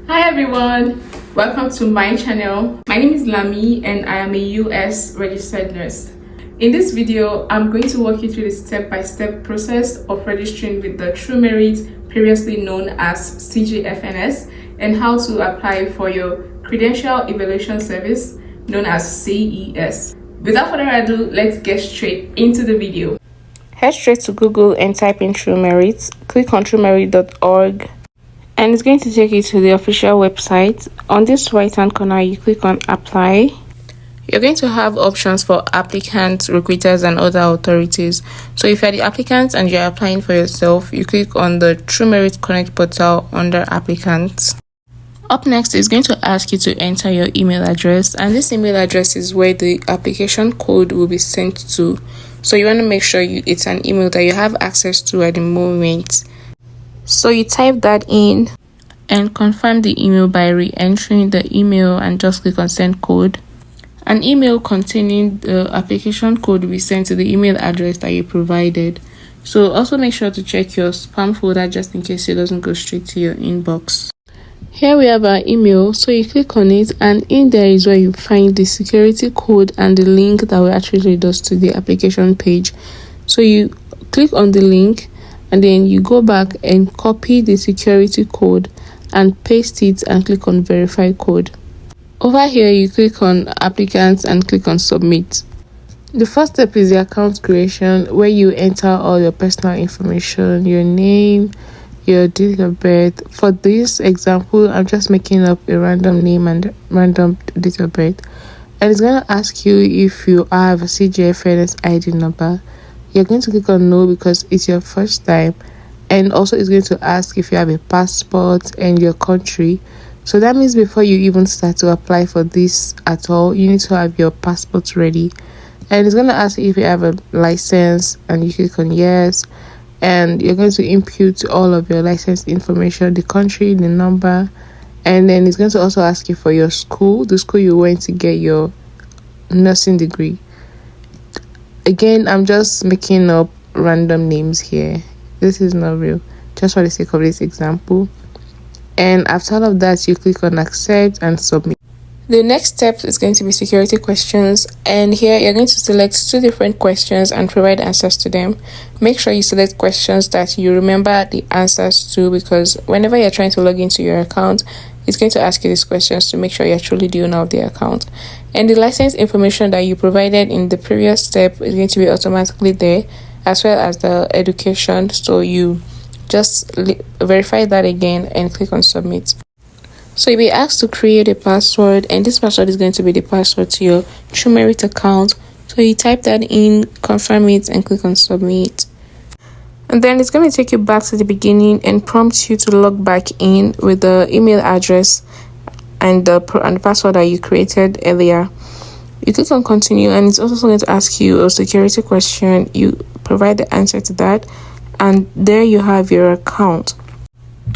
Hi everyone, welcome to my channel. My name is Lami and I am a US registered nurse. In this video, I'm going to walk you through the step-by-step process of registering with the TruMerit, previously known as CGFNS, and how to apply for your Credential Evaluation Service known as CES. Without further ado, let's get straight into the video. Head straight to Google and type in TruMerit. Click on TruMerit.org. And it's going to take you to the official website. On this right hand corner, you click on apply. You're going to have options for applicants, recruiters, and other authorities. So if you're the applicant and you're applying for yourself, you click on the TruMerit Connect portal under applicants. Up next, it's going to ask you to enter your email address, and this email address is where the application code will be sent to. So you want to make sure it's an email that you have access to at the moment. So you type that in and confirm the email by re-entering the email and just click on send code. An email containing the application code will be sent to the email address that you provided. So also make sure to check your spam folder just in case it doesn't go straight to your inbox. Here we have our email, so you click on it and in there is where you find the security code and the link that will actually lead us to the application page. So you click on the link and then you go back and copy the security code and paste it and click on verify code. Over here you click on applicants and click on submit. The first step is the account creation, where you enter all your personal information, your name, your date of birth. For this example, I'm just making up a random name and random date of birth, and it's going to ask you if you have a CGFNS ID number. You're going to click on no because it's your first time, and also it's going to ask if you have a passport and your country. So that means before you even start to apply for this at all, you need to have your passport ready. And it's going to ask if you have a license, and you click on yes, and you're going to input all of your license information, the country, the number, and then it's going to also ask you for your school, the school you went to get your nursing degree. Again, I'm just making up random names here. This is not real, just for the sake of this example. And after all of that, you click on accept and submit. The next step is going to be security questions, and here you're going to select 2 different questions and provide answers to them. Make sure you select questions that you remember the answers to, because whenever you're trying to log into your account, it's going to ask you these questions to make sure you're truly the owner of the account. And the license information that you provided in the previous step is going to be automatically there, as well as the education. So you just verify that again and click on submit. So you'll be asked to create a password, and this password is going to be the password to your TruMerit account. So you type that in, confirm it, and click on submit. And then it's going to take you back to the beginning and prompt you to log back in with the email address and the password that you created earlier. You click on continue, and it's also going to ask you a security question. You provide the answer to that, and there you have your account.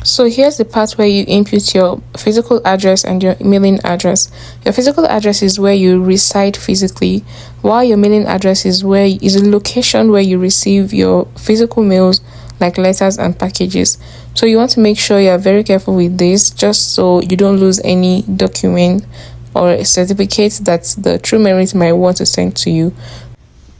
So here's the part where you input your physical address and your mailing address. Your physical address is where you reside physically, while your mailing address is a location where you receive your physical mails like letters and packages. So you want to make sure you are very careful with this, just so you don't lose any document or a certificate that the TruMerit might want to send to you.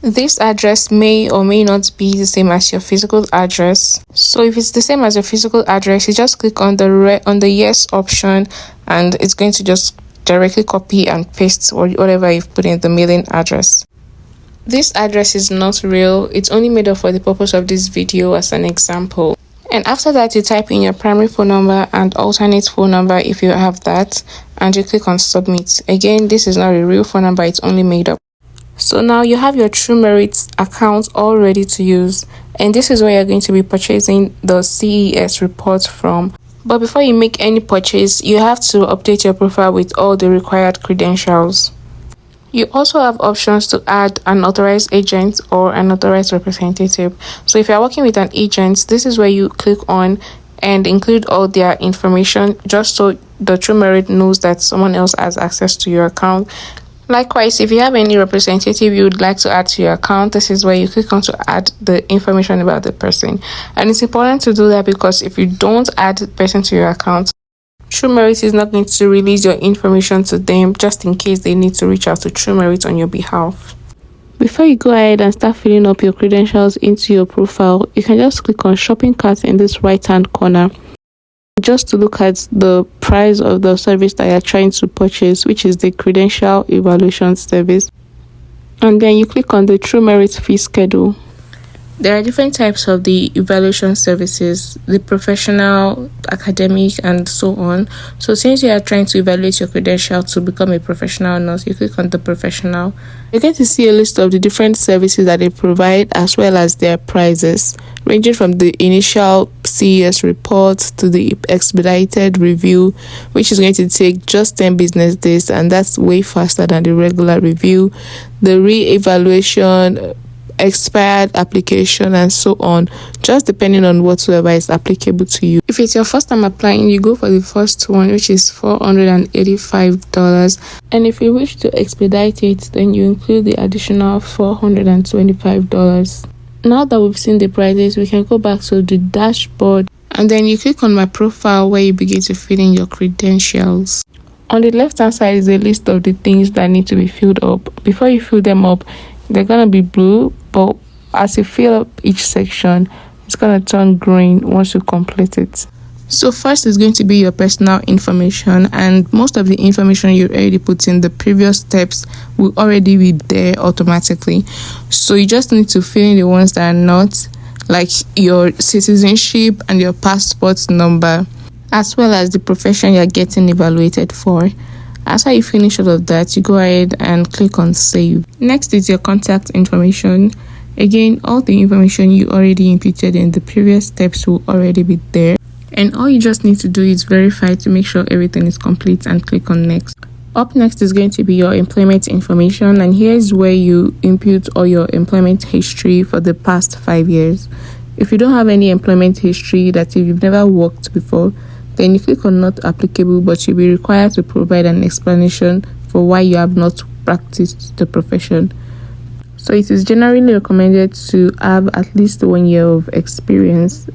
This address may or may not be the same as your physical address. So if it's the same as your physical address, you just click on the yes option, and it's going to just directly copy and paste or whatever you've put in the mailing address. This address is not real. It's only made up for the purpose of this video as an example. And after that, you type in your primary phone number and alternate phone number if you have that, and you click on submit. Again, this is not a real phone number, it's only made up. So now you have your TruMerit account all ready to use, and this is where you're going to be purchasing the CES report from. But before you make any purchase, you have to update your profile with all the required credentials. You also have options to add an authorized agent or an authorized representative. So if you're working with an agent, this is where you click on and include all their information, just so the TruMerit knows that someone else has access to your account. Likewise, if you have any representative you would like to add to your account, this is where you click on to add the information about the person. And it's important to do that because if you don't add the person to your account, TruMerit is not going to release your information to them just in case they need to reach out to TruMerit on your behalf. Before you go ahead and start filling up your credentials into your profile, you can just click on shopping cart in this right hand corner just to look at the price of the service that you're trying to purchase, which is the credential evaluation service. And then you click on the TruMerit fee schedule. There are different types of the evaluation services, the professional, academic, and so on. So since you are trying to evaluate your credential to become a professional nurse, you click on the professional. You get to see a list of the different services that they provide as well as their prices, ranging from the initial CES report to the expedited review, which is going to take just 10 business days, and that's way faster than the regular review, the re-evaluation, expired application, and so on, just depending on whatsoever is applicable to you. If it's your first time applying, you go for the first one, which is $485, and if you wish to expedite it, then you include the additional $425. Now that we've seen the prices, we can go back to the dashboard, and then you click on my profile where you begin to fill in your credentials. On the left hand side is a list of the things that need to be filled up. Before you fill them up, they're gonna be blue, but as you fill up each section, it's gonna turn green once you complete it. So first is going to be your personal information, and most of the information you already put in the previous steps will already be there automatically. So you just need to fill in the ones that are not, like your citizenship and your passport number, as well as the profession you're getting evaluated for. After you finish all of that, you go ahead and click on save. Next is your contact information. Again, all the information you already inputted in the previous steps will already be there, and all you just need to do is verify to make sure everything is complete and click on next. Up next is going to be your employment information, and here is where you input all your employment history for the past 5 years. If you don't have any employment history, that if you've never worked before, then you click on not applicable, but you'll be required to provide an explanation for why you have not practiced the profession. So it is generally recommended to have at least 1 year of experience.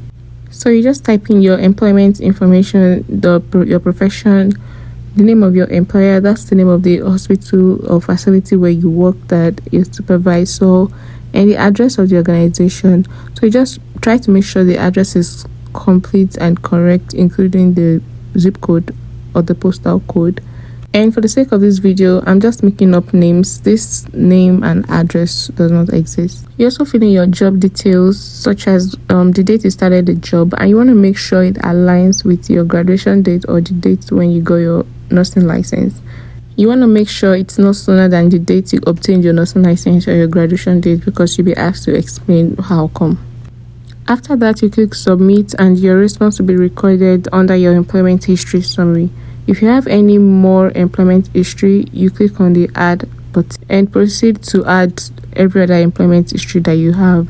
So you just type in your employment information, your profession, the name of your employer, that's the name of the hospital or facility where you work, that is supervisor, and the address of the organization. So you just try to make sure the address is complete and correct, including the zip code or the postal code. And for the sake of this video, I'm just making up names. This name and address does not exist. You also fill in your job details, such as the date you started the job, and you want to make sure it aligns with your graduation date or the date when you got your nursing license. You want to make sure it's not sooner than the date you obtained your nursing license or your graduation date, because you'll be asked to explain how come. After that, you click submit, and your response will be recorded under your employment history summary. If you have any more employment history, you click on the add button and proceed to add every other employment history that you have.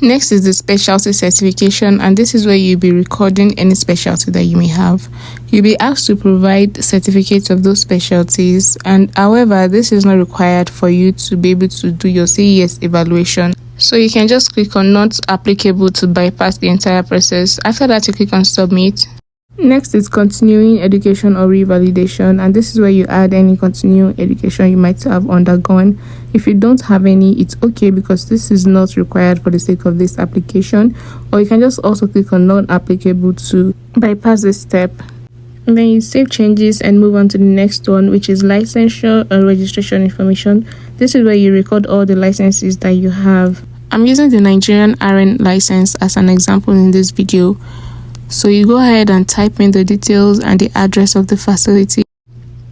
Next is the specialty certification, and this is where you'll be recording any specialty that you may have. You'll be asked to provide certificates of those specialties, and however, this is not required for you to be able to do your CES evaluation. So you can just click on not applicable to bypass the entire process. After that, you click on submit. Next is continuing education or revalidation, and this is where you add any continuing education you might have undergone. If you don't have any, it's okay, because this is not required for the sake of this application. Or you can just also click on non-applicable to bypass this step. And then you save changes and move on to the next one, which is licensure and registration information. This is where you record all the licenses that you have. I'm using the Nigerian RN license as an example in this video. So you go ahead and type in the details and the address of the facility.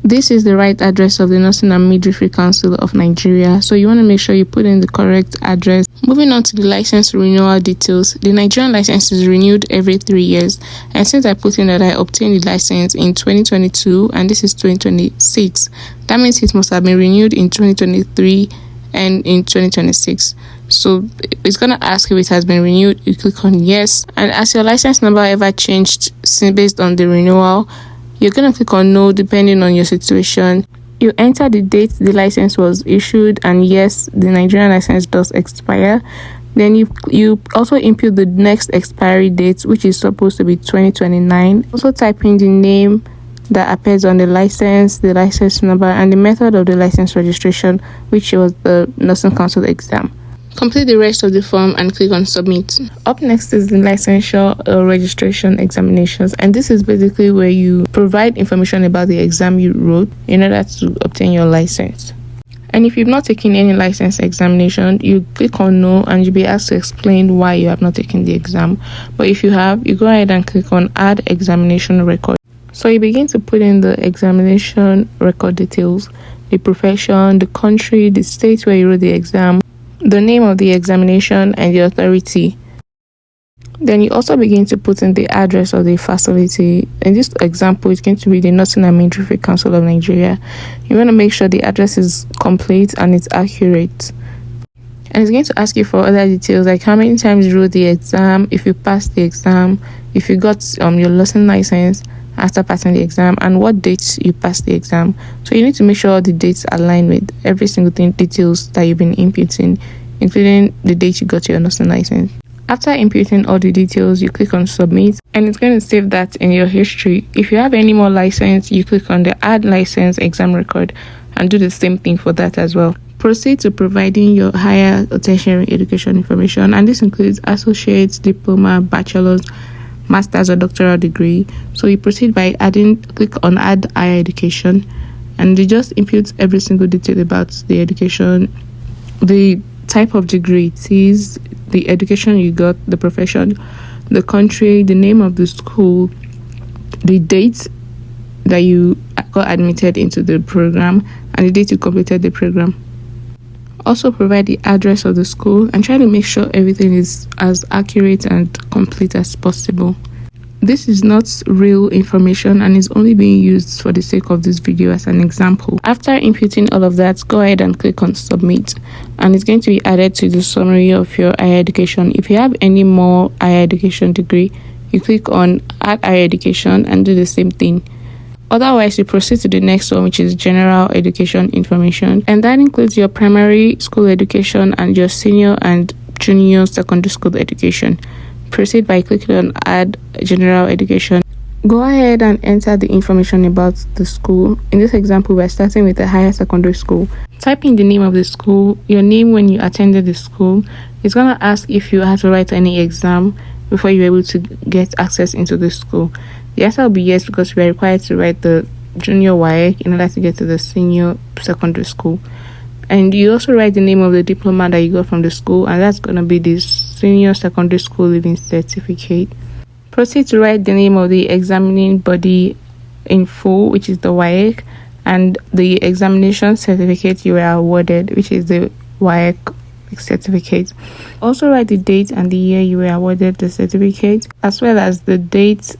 This is the right address of the Nursing and Midwifery Council of Nigeria, so you want to make sure you put in the correct address. Moving on to the license renewal details. The Nigerian license is renewed every 3 years, and since I put in that I obtained the license in 2022 and this is 2026, that means it must have been renewed in 2023 and in 2026. So it's going to ask if it has been renewed. You click on yes, and as your license number ever changed based on the renewal, you're going to click on no depending on your situation. You enter the date the license was issued, and yes, the Nigerian license does expire. Then you also input the next expiry date, which is supposed to be 2029. Also type in the name that appears on the license number, and the method of the license registration, which was the Nursing Council exam. Complete the rest of the form and click on submit. Up next is the licensure registration examinations, and this is basically where you provide information about the exam you wrote in order to obtain your license. And if you've not taken any license examination, you click on no and you'll be asked to explain why you have not taken the exam. But if you have, you go ahead and click on add examination record. So you begin to put in the examination record details, the profession, the country, the state where you wrote the exam, the name of the examination, and the authority. Then you also begin to put in the address of the facility. In this example, it's going to be the Nursing and Midwifery Council of Nigeria. You want to make sure the address is complete and it's accurate. And it's going to ask you for other details like how many times you wrote the exam, if you passed the exam, if you got your nursing license after passing the exam, and what dates you passed the exam. So you need to make sure the dates align with every single details that you've been inputting, including the date you got your nursing license. After inputting all the details, you click on submit, and it's going to save that in your history. If you have any more license, you click on the add license exam record and do the same thing for that as well. Proceed to providing your higher or tertiary education information, and this includes associates, diploma, bachelor's, master's or doctoral degree. So you proceed by click on add higher education, and you just input every single detail about the education, the type of degree it is, the education you got, the profession, the country, the name of the school, the date that you got admitted into the program, and the date you completed the program. Also provide the address of the school and try to make sure everything is as accurate and complete as possible. This is not real information and is only being used for the sake of this video as an example. After inputting all of that, go ahead and click on submit, and it's going to be added to the summary of your higher education. If you have any more higher education degree, you click on add higher education and do the same thing. Otherwise, you proceed to the next one, which is general education information, and that includes your primary school education and your senior and junior secondary school education. Proceed by clicking on add general education. Go ahead and enter the information about the school. In this example, we're starting with a higher secondary school. Type in the name of the school, your name when you attended the school. It's going to ask if you had to write any exam before you're able to get access into the school. The answer will be yes, because we are required to write the junior WAEC in order to get to the senior secondary school. And you also write the name of the diploma that you got from the school, and that's going to be the senior secondary school leaving certificate. Proceed to write the name of the examining body in full, which is the WAEC, and the examination certificate you were awarded, which is the WAEC certificate. Also write the date and the year you were awarded the certificate, as well as the date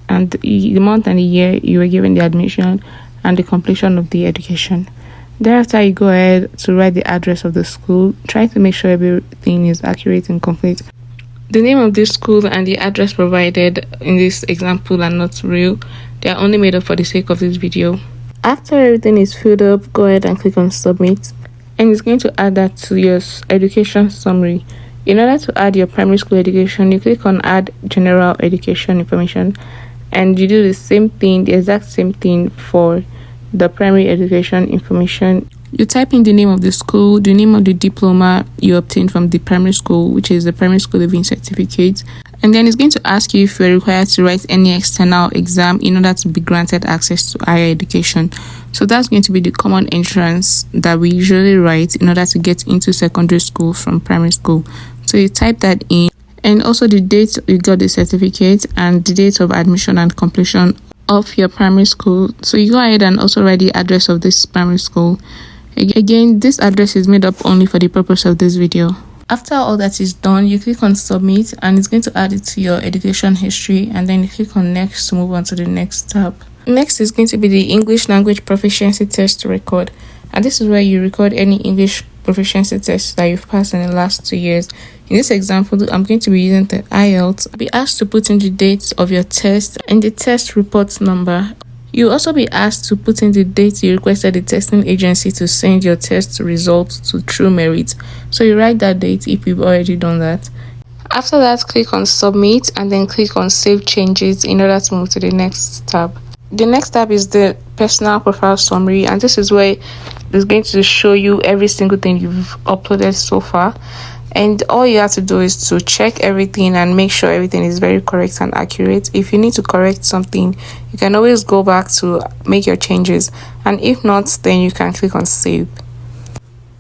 and the month and the year you were given the admission and the completion of the education. Thereafter, you go ahead to write the address of the school. Try to make sure everything is accurate and complete. The name of this school and the address provided in this example are not real. They are only made up for the sake of this video. After everything is filled up, go ahead and click on submit, and it's going to add that to your education summary. In order to add your primary school education, you click on add general education information, and you do the same thing, the exact same thing for the primary education information. You type in the name of the school, the name of the diploma you obtained from the primary school, which is the primary school leaving certificate, and then it's going to ask you if you're required to write any external exam in order to be granted access to higher education. So that's going to be the common entrance that we usually write in order to get into secondary school from primary school. So you type that in, and also the date you got the certificate and the date of admission and completion of your primary school. So you go ahead and also write the address of this primary school. Again, this address is made up only for the purpose of this video. After all that is done, you click on submit, and it's going to add it to your education history, and then you click on next to move on to the next tab. Next is going to be the English language proficiency test record, and this is where you record any English proficiency tests that you've passed in the last 2 years. In this example, I'm going to be using the IELTS. I'll be asked to put in the dates of your test and the test report number. You'll also be asked to put in the date you requested the testing agency to send your test results to TruMerit. So you write that date if you've already done that. After that, click on Submit and then click on Save Changes in order to move to the next tab. The next tab is the Personal Profile Summary, and this is where it's going to show you every single thing you've uploaded so far. And all you have to do is to check everything and make sure everything is very correct and accurate. If you need to correct something, you can always go back to make your changes, and if not, then you can click on Save.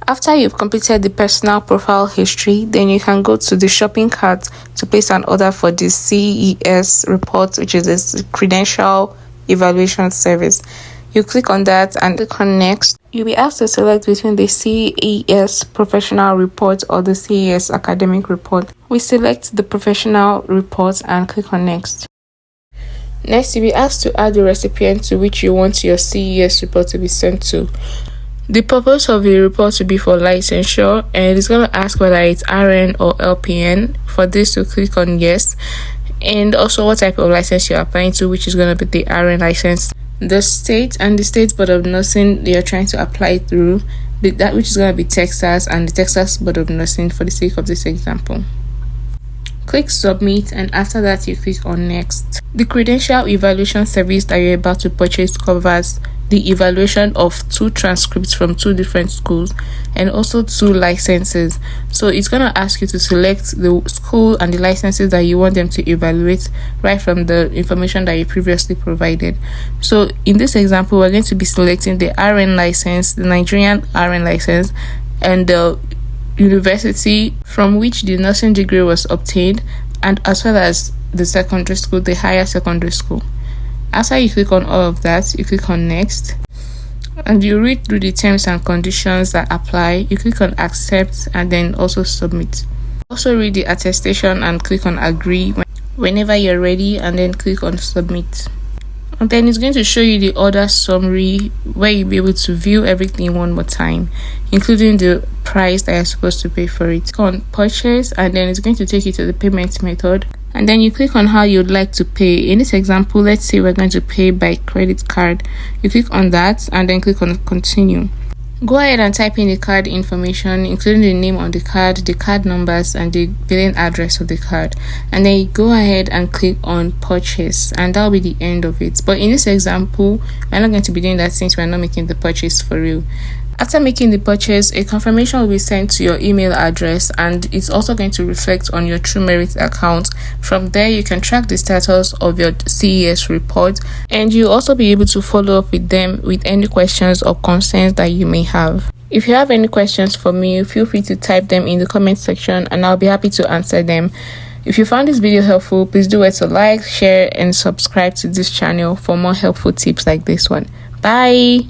After you've completed the personal profile history, then you can go to the shopping cart to place an order for the CES report, which is a credential evaluation service. You click on that and click on Next. You'll be asked to select between the CES Professional Report or the CES Academic Report. We select the Professional Report and click on Next. Next, you'll be asked to add the recipient to which you want your CES report to be sent to. The purpose of the report will be for licensure, and it's going to ask whether it's RN or LPN. For this, to click on Yes, and also what type of license you're applying to, which is going to be the RN license. The state and the State Board of Nursing you're trying to apply through, that which is going to be Texas, and the Texas Board of Nursing for the sake of this example. Click Submit, and after that you click on Next. The credential evaluation service that you're about to purchase covers the evaluation of 2 transcripts from 2 different schools and also 2 licenses. So it's going to ask you to select the school and the licenses that you want them to evaluate right from the information that you previously provided. So in this example, we're going to be selecting the RN license, the Nigerian RN license, and the university from which the nursing degree was obtained, and as well as the secondary school, the higher secondary school. After you click on all of that, you click on Next, and you read through the terms and conditions that apply. You click on Accept and then also Submit. Also read the attestation and click on Agree whenever you're ready, and then click on Submit. And then it's going to show you the order summary where you'll be able to view everything one more time, including the price that you're supposed to pay for it. Click on Purchase, and then it's going to take you to the payment method. And then you click on how you'd like to pay. In this example, let's say we're going to pay by credit card. You click on that and then click on Continue. Go ahead and type in the card information, including the name on the card numbers, and the billing address of the card. And then you go ahead and click on Purchase, and that'll be the end of it. But in this example, we're not going to be doing that since we're not making the purchase for real. After making the purchase, a confirmation will be sent to your email address, and it's also going to reflect on your TruMerit account. From there, you can track the status of your CES report, and you'll also be able to follow up with them with any questions or concerns that you may have. If you have any questions for me, feel free to type them in the comment section and I'll be happy to answer them. If you found this video helpful, please do it to like, share, and subscribe to this channel for more helpful tips like this one. Bye!